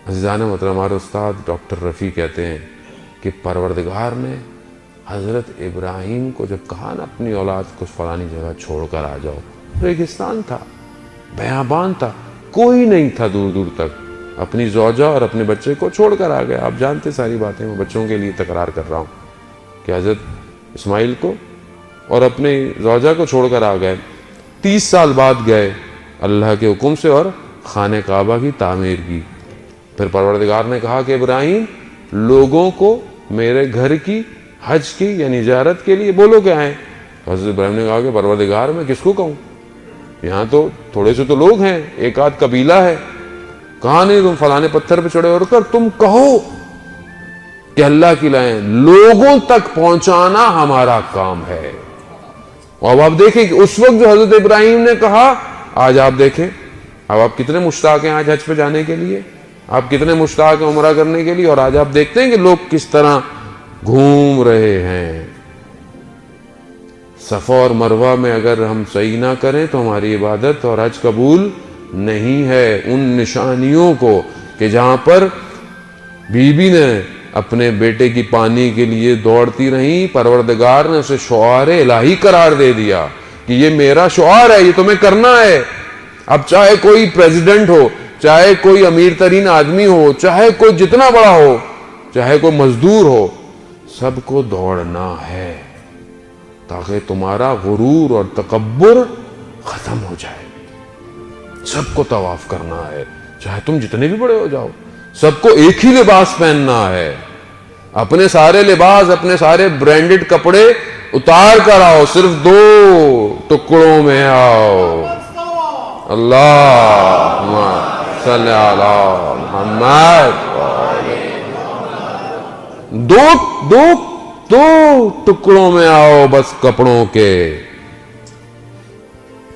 عزیزان محترم، ہمارے استاد ڈاکٹر رفیع کہتے ہیں کہ پروردگار نے حضرت ابراہیم کو جب کہا نا اپنی اولاد کو فلانی جگہ چھوڑ کر آ جاؤ، ریگستان تھا، بیابان تھا، کوئی نہیں تھا دور دور تک، اپنی زوجہ اور اپنے بچے کو چھوڑ کر آ گئے. آپ جانتے ساری باتیں، میں بچوں کے لیے تکرار کر رہا ہوں کہ حضرت اسماعیل کو اور اپنی زوجہ کو چھوڑ کر آ گئے. 30 سال بعد گئے اللہ کے حکم سے اور خانہ کعبہ کی تعمیر کی. پھر پروردگار نے کہا کہ ابراہیم لوگوں کو میرے گھر کی حج کی یعنی زیارت کے لیے بولو کہ آئیں. حضرت ابراہیم نے کہا کہ پروردگار میں کس کو کہوں، یہاں تو تھوڑے سے تو لوگ ہیں، ایک آدھ قبیلہ ہے. کہا نہیں، تم فلانے پتھر پہ چڑھے اور کر تم کہو کہ اللہ کی لائیں، لوگوں تک پہنچانا ہمارا کام ہے. اور اب آپ دیکھیں کہ اس وقت جو حضرت ابراہیم نے کہا، آج آپ دیکھیں اب آپ کتنے مشتاق ہیں آج حج پہ جانے کے لیے، آپ کتنے مشتاق ہیں عمرہ کرنے کے لیے، اور آج آپ دیکھتے ہیں کہ لوگ کس طرح گھوم رہے ہیں. صفا اور مروہ میں اگر ہم صحیح نہ کریں تو ہماری عبادت اور حج قبول نہیں ہے. ان نشانیوں کو کہ جہاں پر بی بی نے اپنے بیٹے کی پانی کے لیے دوڑتی رہیں، پروردگار نے اسے شعار الہی قرار دے دیا کہ یہ میرا شعار ہے، یہ تمہیں کرنا ہے. اب چاہے کوئی پریزیڈنٹ ہو، چاہے کوئی امیر ترین آدمی ہو، چاہے کوئی جتنا بڑا ہو، چاہے کوئی مزدور ہو، سب کو دوڑنا ہے تاکہ تمہارا غرور اور تکبر ختم ہو جائے. سب کو طواف کرنا ہے، چاہے تم جتنے بھی بڑے ہو جاؤ، سب کو ایک ہی لباس پہننا ہے. اپنے سارے لباس، اپنے سارے برانڈڈ کپڑے اتار کر آؤ، صرف 2 ٹکڑوں میں آؤ. اللہم صلی علی محمد. دو ٹکڑوں میں آؤ بس کپڑوں کے،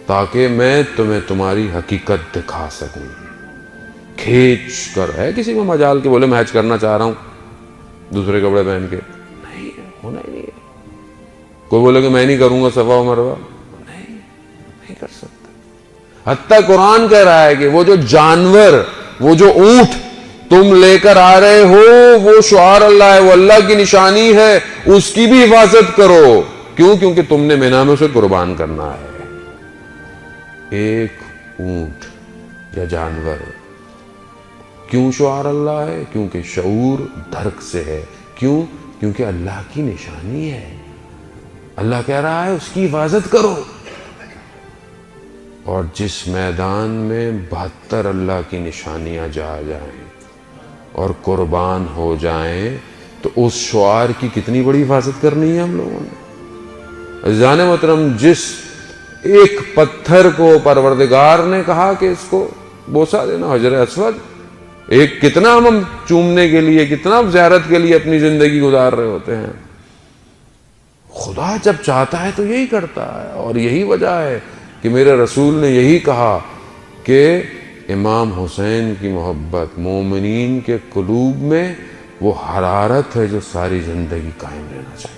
تاکہ میں تمہیں تمہاری حقیقت دکھا سکوں. کھینچ کر ہے کسی کو مجال کے بولے میں حج کرنا چاہ رہا ہوں دوسرے کپڑے پہن کے، نہیں ہونا ہی نہیں ہے. کوئی بولے کہ میں نہیں کروں گا صفا و مروہ، نہیں کر سکتا. حتیٰ قرآن کہہ رہا ہے کہ وہ جو جانور، وہ جو اونٹ تم لے کر آ رہے ہو، وہ شعار اللہ ہے، وہ اللہ کی نشانی ہے، اس کی بھی حفاظت کرو. کیوں؟ کیونکہ تم نے مینا میں اسے قربان کرنا ہے. ایک اونٹ یا جانور کیوں شعار اللہ ہے؟ کیونکہ شعور درک سے ہے. کیوں؟ کیونکہ اللہ کی نشانی ہے. اللہ کہہ رہا ہے اس کی حفاظت کرو. اور جس میدان میں 72 اللہ کی نشانیاں جا جائیں اور قربان ہو جائیں تو اس شعار کی کتنی بڑی حفاظت کرنی ہے ہم لوگوں نے. عزیزان محترم، جس ایک پتھر کو پروردگار نے کہا کہ اس کو بوسہ دینا، حجر اسود، ایک کتنا ہم چومنے کے لیے، کتنا زیارت کے لیے اپنی زندگی گزار رہے ہوتے ہیں. خدا جب چاہتا ہے تو یہی کرتا ہے. اور یہی وجہ ہے کہ میرے رسول نے یہی کہا کہ امام حسین کی محبت مومنین کے قلوب میں وہ حرارت ہے جو ساری زندگی قائم رہنا چاہیے.